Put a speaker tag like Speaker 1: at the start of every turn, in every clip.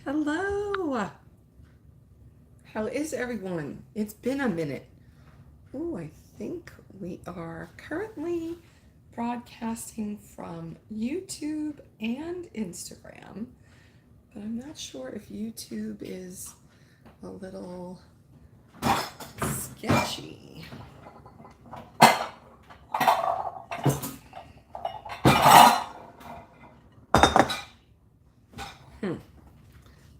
Speaker 1: Hello. How is everyone? It's been a minute. Oh, I think we are currently broadcasting from YouTube and Instagram, but I'm not sure if YouTube is a little sketchy.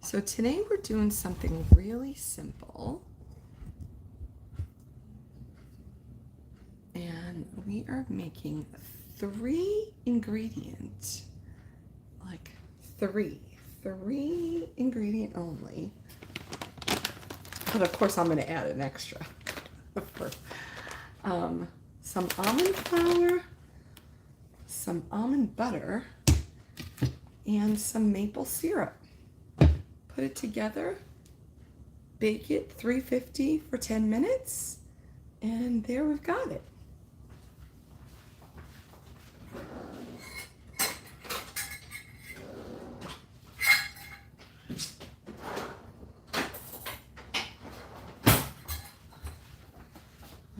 Speaker 1: So today we're doing something really simple. And we are making 3 ingredients, like three ingredient only. But of course I'm going to add an extra. Some almond flour, some almond butter, and some maple syrup. Put it together, bake it 350 for 10 minutes, and there we've got it.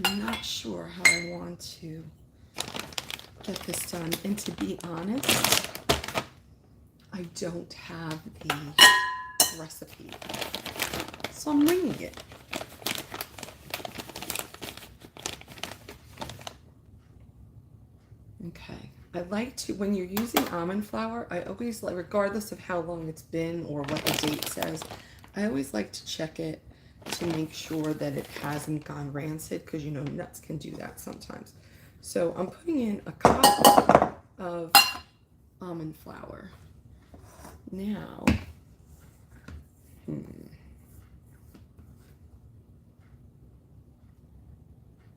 Speaker 1: I'm not sure how I want to get this done, and to be honest, I don't have the recipe, so I'm winging it. Okay, I like to, when you're using almond flour, I always like, regardless of how long it's been or what the date says, I always like to check it to make sure that it hasn't gone rancid, because you know nuts can do that sometimes. So I'm putting in a cup of almond flour. Now,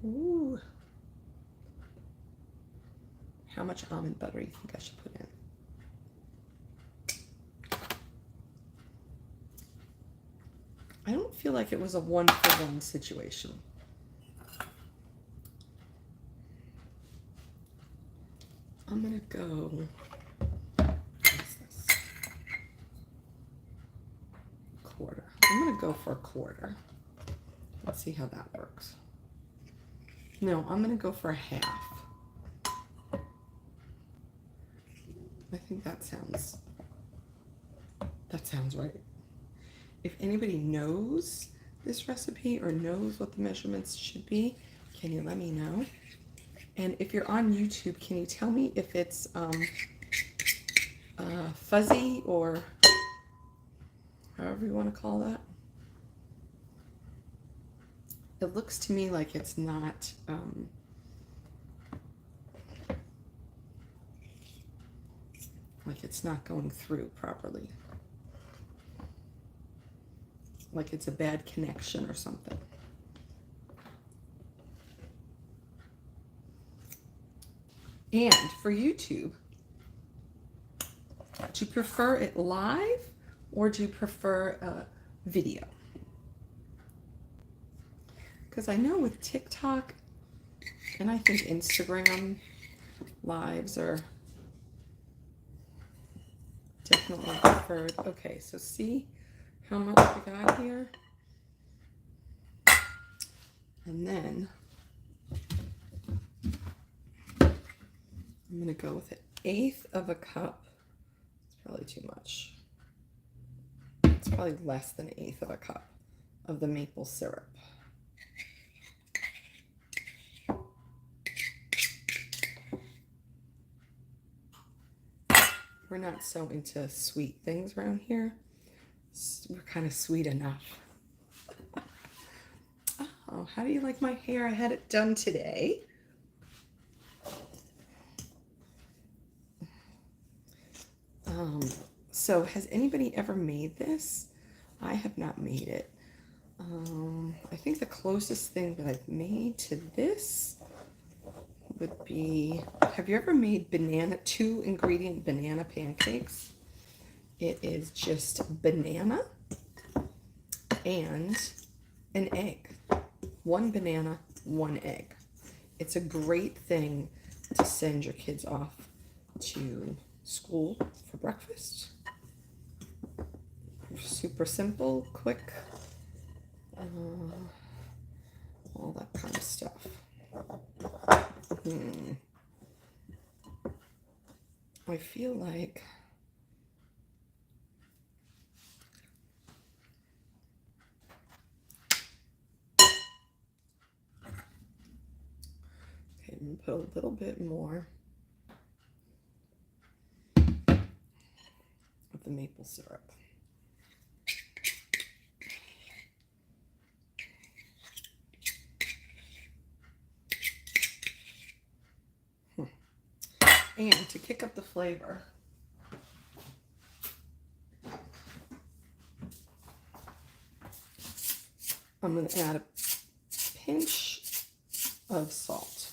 Speaker 1: ooh, how much almond butter do you think I should put in? I don't feel like it was a 1-for-1 situation. I'm gonna go, what's this? Quarter. I'm gonna go for a quarter. Let's see how that works. No, I'm gonna go for a half. I think that sounds right. If anybody knows this recipe or knows what the measurements should be, can you let me know? And if you're on YouTube, can you tell me if it's fuzzy, or however you want to call that? It looks to me like it's not going through properly. Like it's a bad connection or something. And for YouTube, do you prefer it live or do you prefer video? Because I know with TikTok and I think Instagram lives are definitely preferred. Okay, so see how much we got here? And then I'm going to go with 1/8 of a cup. It's probably too much. It's probably less than 1/8 of a cup of the maple syrup. We're not so into sweet things around here. We're kind of sweet enough. Oh, how do you like my hair? I had it done today. So has anybody ever made this? I have not made it. I think the closest thing that I've made to this would be, have you ever made 2-ingredient banana pancakes? It is just banana and an egg. 1 banana, 1 egg. It's a great thing to send your kids off to school for breakfast. super simple, quick, all that kind of stuff. I feel like okay, I'm gonna put a little bit more of the maple syrup. And to kick up the flavor, I'm going to add a pinch of salt.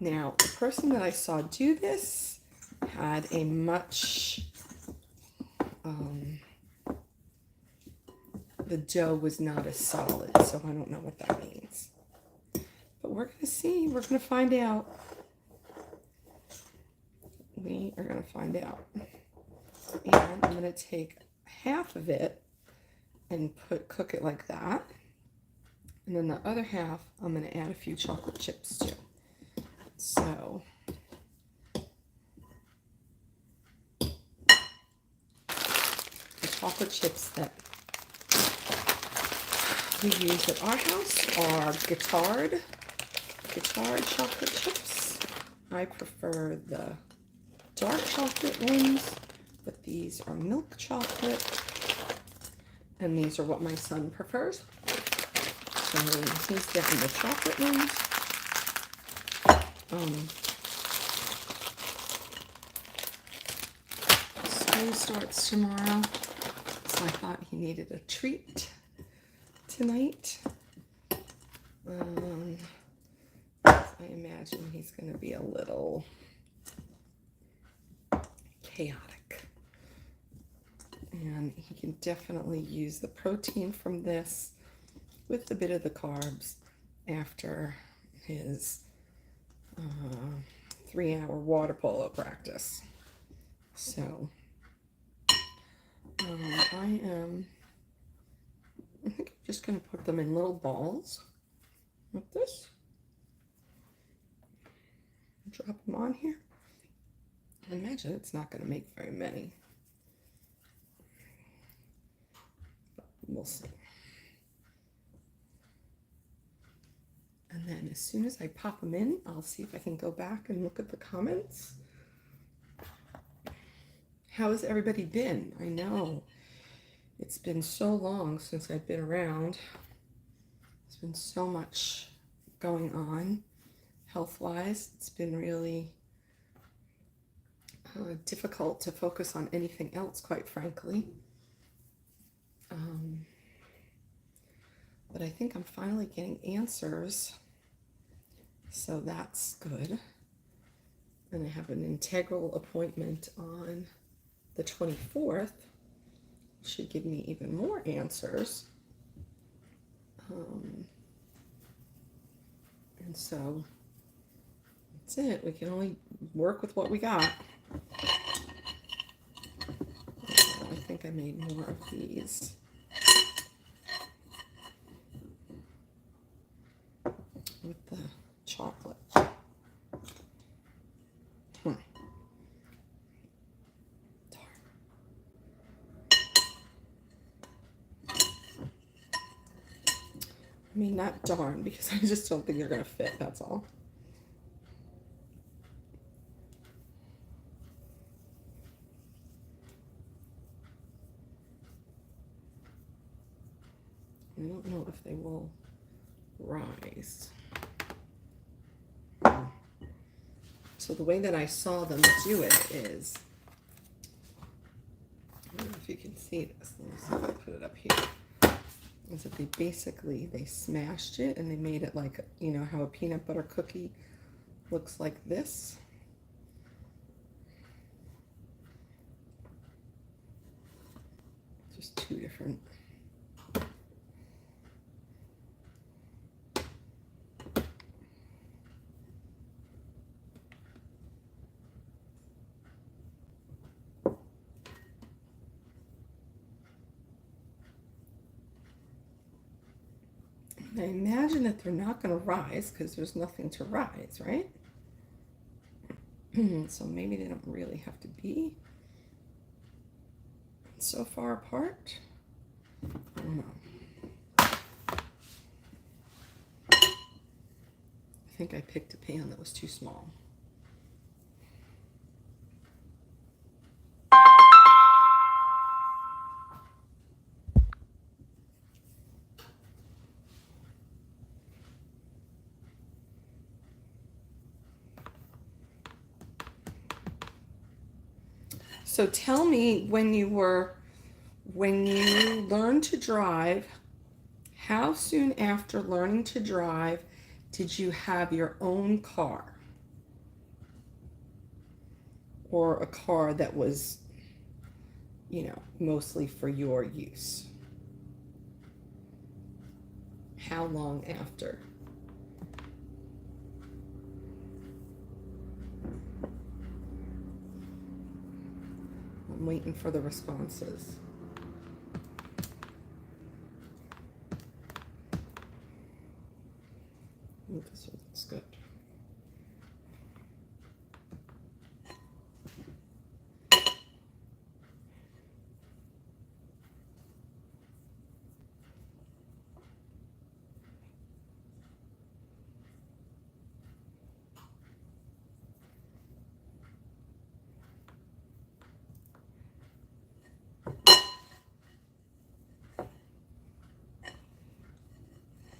Speaker 1: Now, the person that I saw do this had a much, the dough was not as solid, so I don't know what that means. But we're going to see, we're going to find out. We are going to find out. And I'm going to take half of it and cook it like that. And then the other half, I'm going to add a few chocolate chips too. So, the chocolate chips that we use at our house are Guittard chocolate chips. I prefer the dark chocolate ones, but these are milk chocolate, and these are what my son prefers. So he's getting the chocolate ones. School starts tomorrow, so I thought he needed a treat tonight. I imagine he's going to be a little chaotic. And he can definitely use the protein from this with a bit of the carbs after his 3-hour water polo practice. So I think I'm just going to put them in little balls like this. Drop them on here. I imagine it's not going to make very many. But we'll see. And then as soon as I pop them in, I'll see if I can go back and look at the comments. How has everybody been? I know it's been so long since I've been around. There's been so much going on health-wise. It's been really difficult to focus on anything else, quite frankly. But I think I'm finally getting answers, so that's good. And I have an integral appointment on the 24th. Should give me even more answers. And so that's it. We can only work with what we got. I think I made more of these. With the chocolate. Darn. I mean, not darn, because I just don't think they're going to fit, that's all. I don't know if they will rise. So the way that I saw them do it is, I don't know if you can see this. Let me see if I put it up here. Is that they smashed it and they made it like, you know, how a peanut butter cookie looks like this. Just two different. I imagine that they're not going to rise because there's nothing to rise, right? So maybe they don't really have to be so far apart. I don't know. I think I picked a pan that was too small. So tell me, when you learned to drive, how soon after learning to drive did you have your own car? Or a car that was, mostly for your use? How long after? I'm waiting for the responses. Ooh, this one looks good.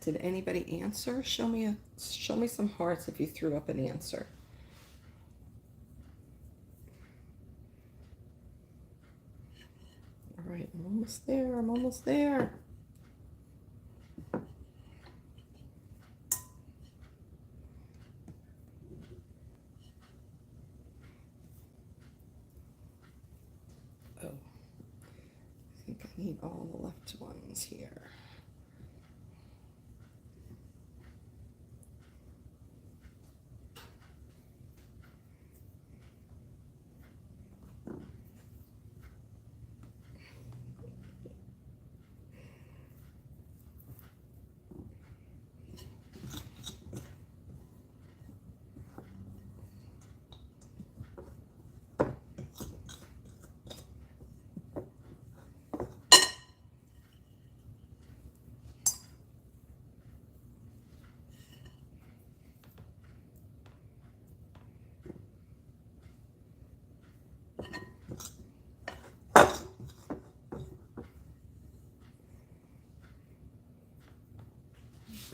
Speaker 1: Did anybody answer? Show me some hearts if you threw up an answer. All right, I'm almost there. I'm almost there. Oh, I think I need all the left ones here.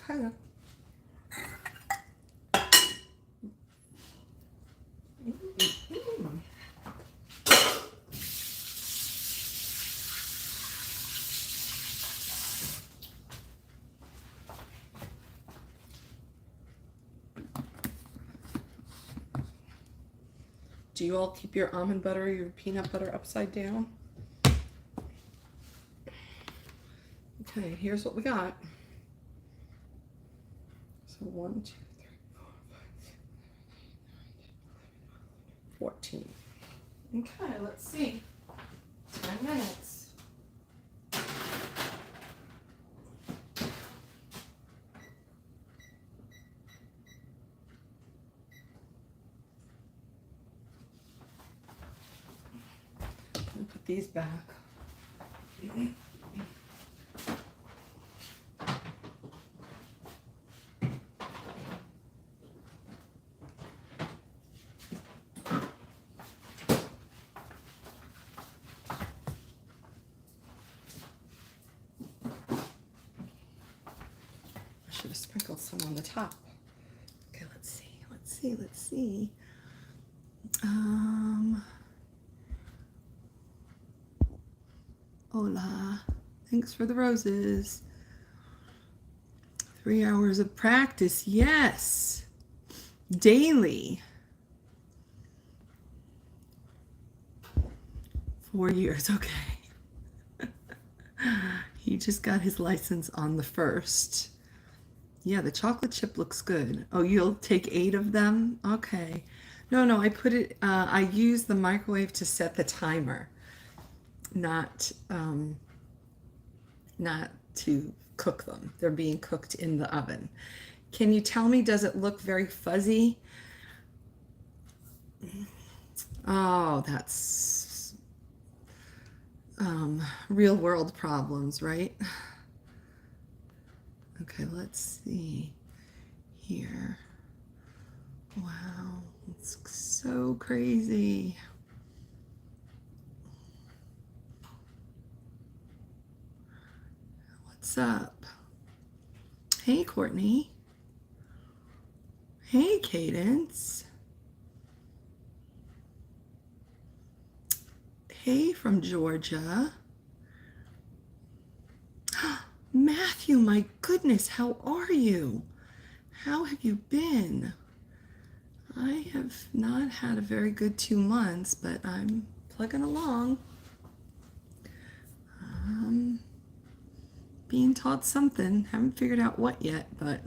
Speaker 1: Okay. Do you all keep your almond butter, your peanut butter upside down? Okay, here's what we got. So 1, 2, 3, 4, 5, 6, 14. Okay, let's see. 10 minutes. I'll put these back. I should have sprinkled some on the top. Okay, let's see. Hola. Thanks for the roses. 3 hours of practice. Yes. Daily. 4 years. Okay. He just got his license on the 1st. Yeah, the chocolate chip looks good. Oh, you'll take 8 of them? Okay. No, I put it, I use the microwave to set the timer, not to cook them. They're being cooked in the oven. Can you tell me, does it look very fuzzy? Oh, that's real world problems, right? Okay, let's see here. Wow, it's so crazy. What's up? Hey, Courtney. Hey, Cadence. Hey, from Georgia. Matthew, my goodness, how are you? How have you been? I have not had a very good 2 months, but I'm plugging along. Being taught something. Haven't figured out what yet, but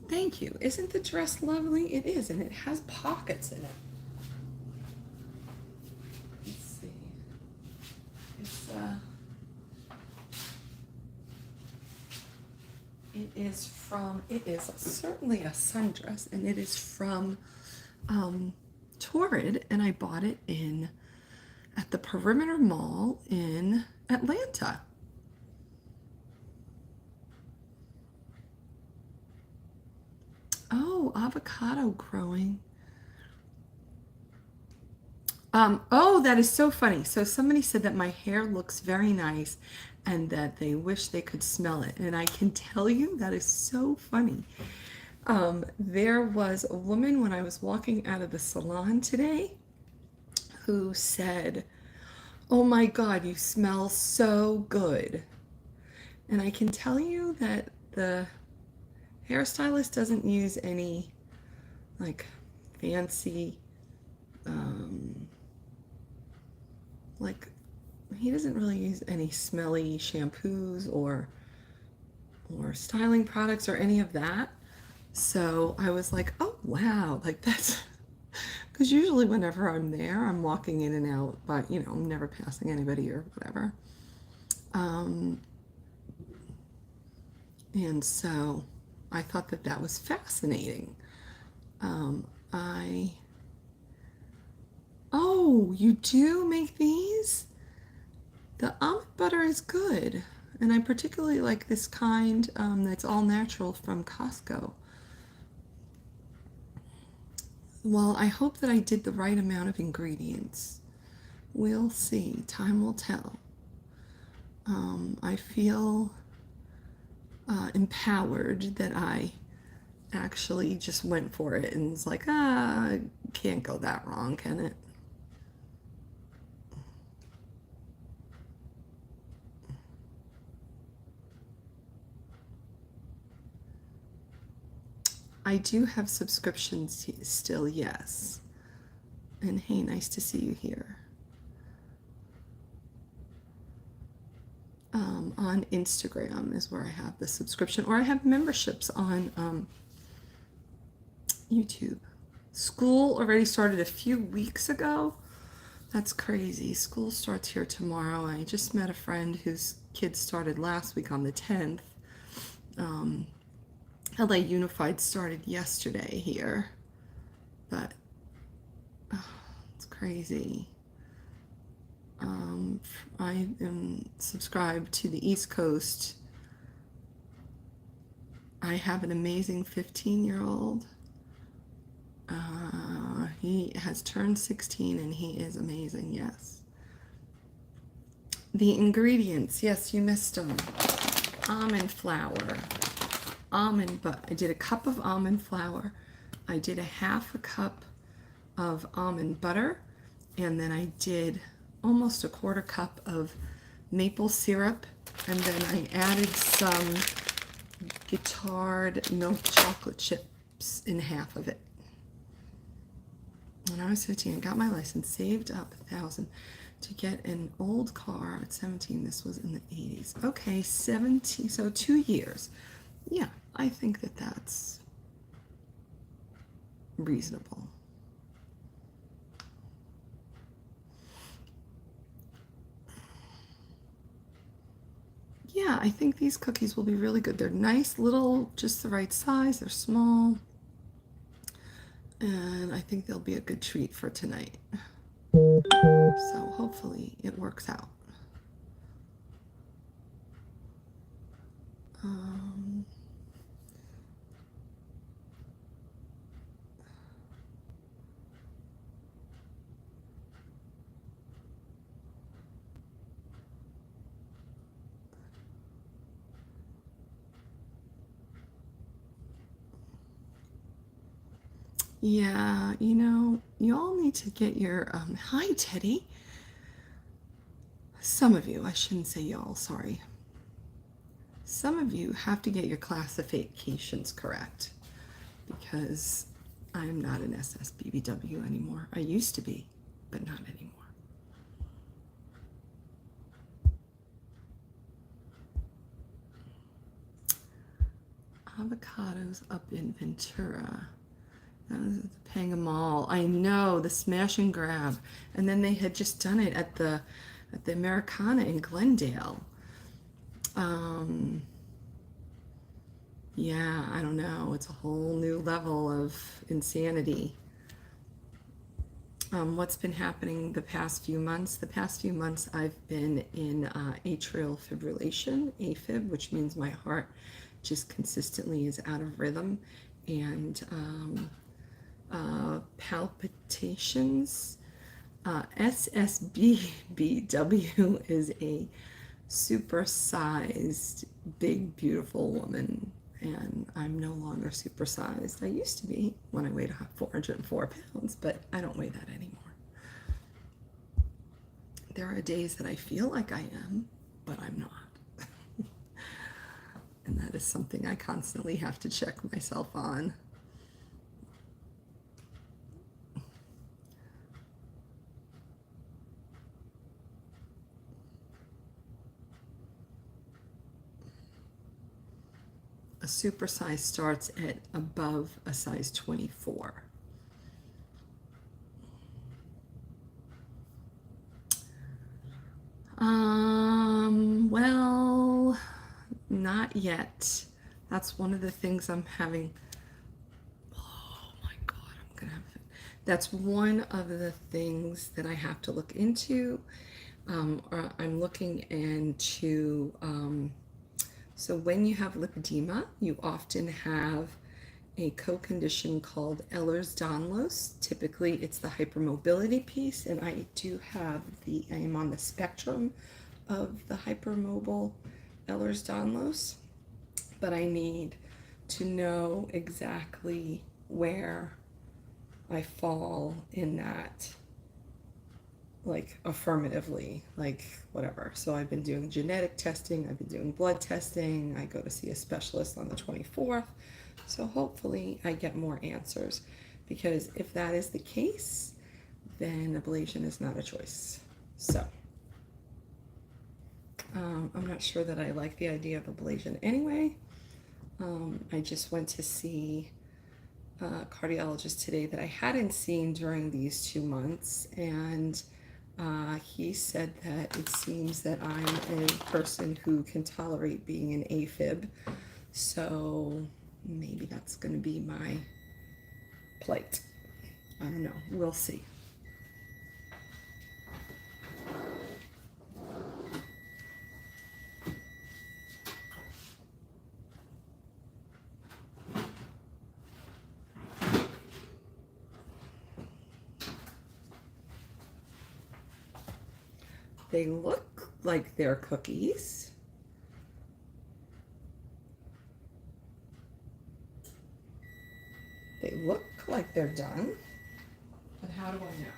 Speaker 1: thank you. Isn't the dress lovely? It is, and it has pockets in it. Let's see. It is certainly a sundress, and it is from Torrid, and I bought it at the Perimeter Mall in Atlanta. Oh, avocado growing. Oh, that is so funny. So somebody said that my hair looks very nice and that they wish they could smell it. And I can tell you that is so funny. There was a woman when I was walking out of the salon today who said, "Oh my God, you smell so good." And I can tell you that the hairstylist doesn't use any like fancy, like he doesn't really use any smelly shampoos or styling products or any of that. So I was like, oh wow, like that's because usually whenever I'm there, I'm walking in and out, but I'm never passing anybody or whatever. And so I thought that was fascinating. Oh, you do make these? The almond butter is good. And I particularly like this kind that's all natural from Costco. Well, I hope that I did the right amount of ingredients. We'll see. Time will tell. I feel empowered that I actually just went for it and was like, can't go that wrong, can it? I do have subscriptions still, yes. And hey, nice to see you here. On Instagram is where I have the subscription, or I have memberships on YouTube. School already started a few weeks ago. That's crazy. School starts here tomorrow. I just met a friend whose kids started last week on the 10th. LA Unified started yesterday here, but it's crazy. I am subscribed to the East Coast. I have an amazing 15-year-old. He has turned 16 and he is amazing, yes. The ingredients, yes, you missed them. Almond flour, almond butter. I did a cup of almond flour. I did a half a cup of almond butter, and then I did almost a quarter cup of maple syrup, and then I added some Guittard milk chocolate chips in half of it. When I was 15, I got my license, saved up $1,000 to get an old car at 17. This was in the 80s. Okay, 17, so 2 years. Yeah, I think that's reasonable. Yeah, I think these cookies will be really good. They're nice, little, just the right size. They're small. And I think they'll be a good treat for tonight. So hopefully it works out. Um, yeah, you know, you all need to get your, hi Teddy. Some of you, I shouldn't say y'all, sorry. Some of you have to get your classifications correct because I'm not an SSBBW anymore. I used to be, but not anymore. Avocados up in Ventura. That was at the Panga Mall. I know, the smash and grab. And then they had just done it at the Americana in Glendale. Yeah, I don't know. It's a whole new level of insanity. What's been happening the past few months? The past few months I've been in atrial fibrillation, AFib, which means my heart just consistently is out of rhythm, and palpitations. SSBBW is a supersized, big, beautiful woman, and I'm no longer supersized. I used to be when I weighed 404 pounds, but I don't weigh that anymore. There are days that I feel like I am, but I'm not. And that is something I constantly have to check myself on. A super size starts at above a size 24. Well, not yet. That's one of the things I'm having. Oh my God, I'm gonna have. That's one of the things that I have to look into. I'm looking into. So when you have lipedema, you often have a co-condition called Ehlers-Danlos. Typically, it's the hypermobility piece, and I am on the spectrum of the hypermobile Ehlers-Danlos, but I need to know exactly where I fall in that, like affirmatively, like whatever. So I've been doing genetic testing, I've been doing blood testing, I go to see a specialist on the 24th. So hopefully I get more answers, because if that is the case, then ablation is not a choice. So I'm not sure that I like the idea of ablation anyway. I just went to see a cardiologist today that I hadn't seen during these 2 months, and he said that it seems that I'm a person who can tolerate being an AFib, so maybe that's going to be my plight. I don't know. We'll see. They look like they're cookies. They look like they're done, but how do I know?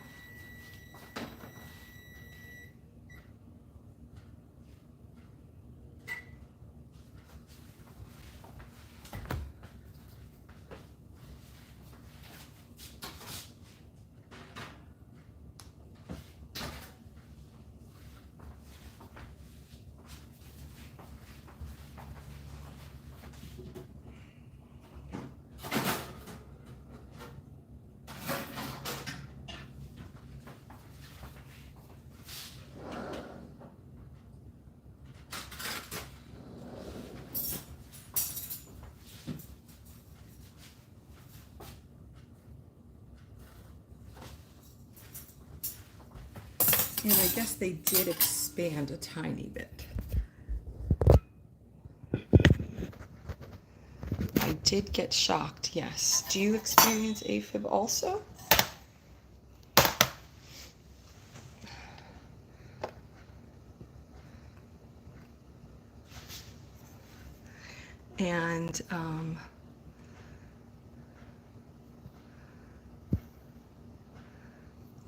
Speaker 1: And I guess they did expand a tiny bit. I did get shocked, yes. Do you experience AFib also? And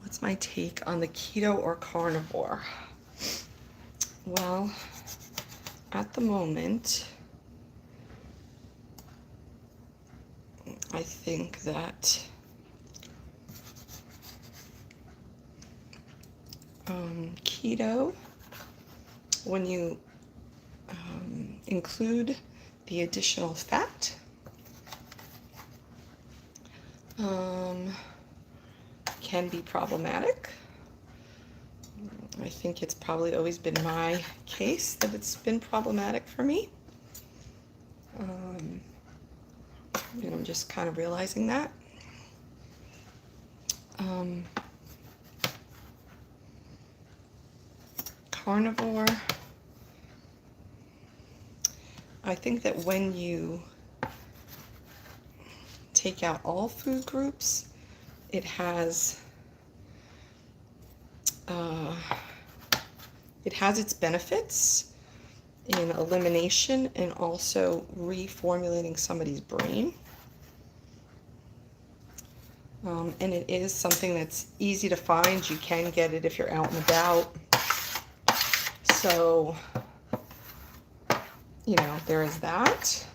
Speaker 1: what's my take on the keto or carnivore? Well, at the moment, I think that keto, when you include the additional fat, can be problematic. I think it's probably always been my case that it's been problematic for me. And I'm just kind of realizing that. Carnivore, I think that when you take out all food groups, it has its benefits in elimination and also reformulating somebody's brain. And it is something that's easy to find. You can get it if you're out and about. So, you know, there is that.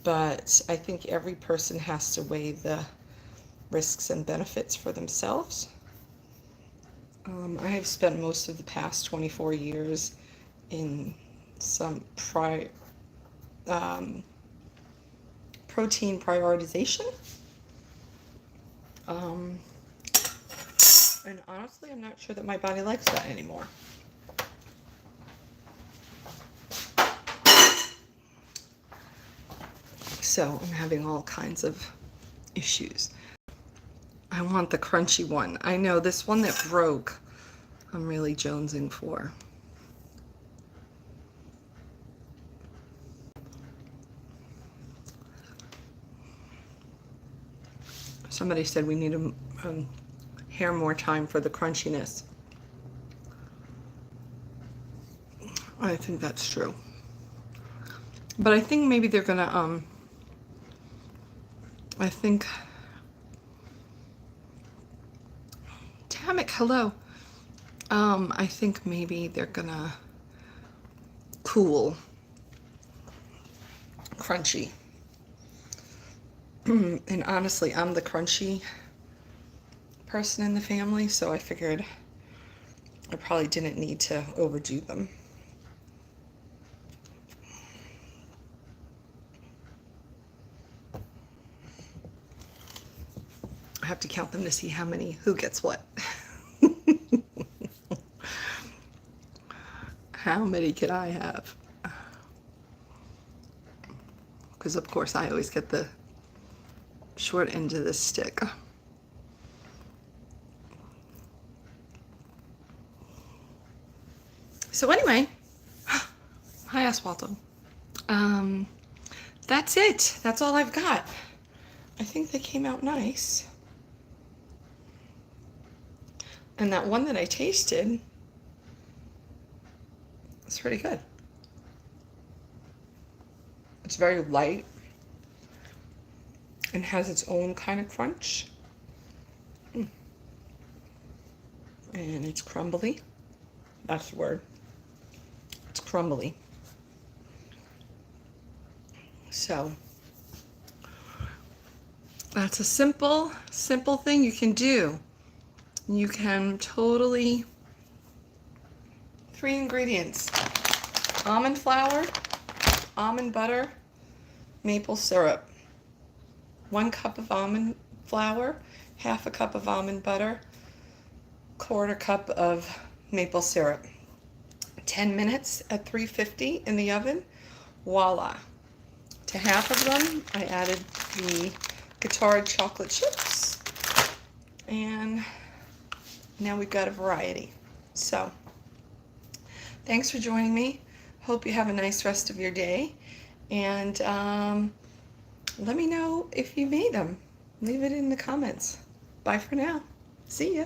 Speaker 1: But I think every person has to weigh the risks and benefits for themselves. I have spent most of the past 24 years in some protein prioritization. And honestly, I'm not sure that my body likes that anymore. So I'm having all kinds of issues. I want the crunchy one. I know this one that broke, I'm really jonesing for. Somebody said we need to hair more time for the crunchiness. I think that's true. But I think maybe they're gonna, I think, Tamik, hello. I think maybe they're gonna cool crunchy. And honestly, I'm the crunchy person in the family, so I figured I probably didn't need to overdo them. I have to count them to see who gets what. How many can I have? Because of course I always get the short end of the stick. So anyway, hi Aswaldo. That's it. That's all I've got. I think they came out nice. And that one that I tasted, it's pretty good. It's very light and has its own kind of crunch. And it's crumbly. That's the word. It's crumbly. So that's a simple thing you can do. You can totally, 3 ingredients: almond flour, almond butter, maple syrup. 1 cup of almond flour, 1/2 cup of almond butter, 1/4 cup of maple syrup. 10 minutes at 350 in the oven. Voila. To half of them, I added the Guittard chocolate chips. And now we've got a variety. So, thanks for joining me. Hope you have a nice rest of your day. And let me know if you made them. Leave it in the comments. Bye for now. See ya.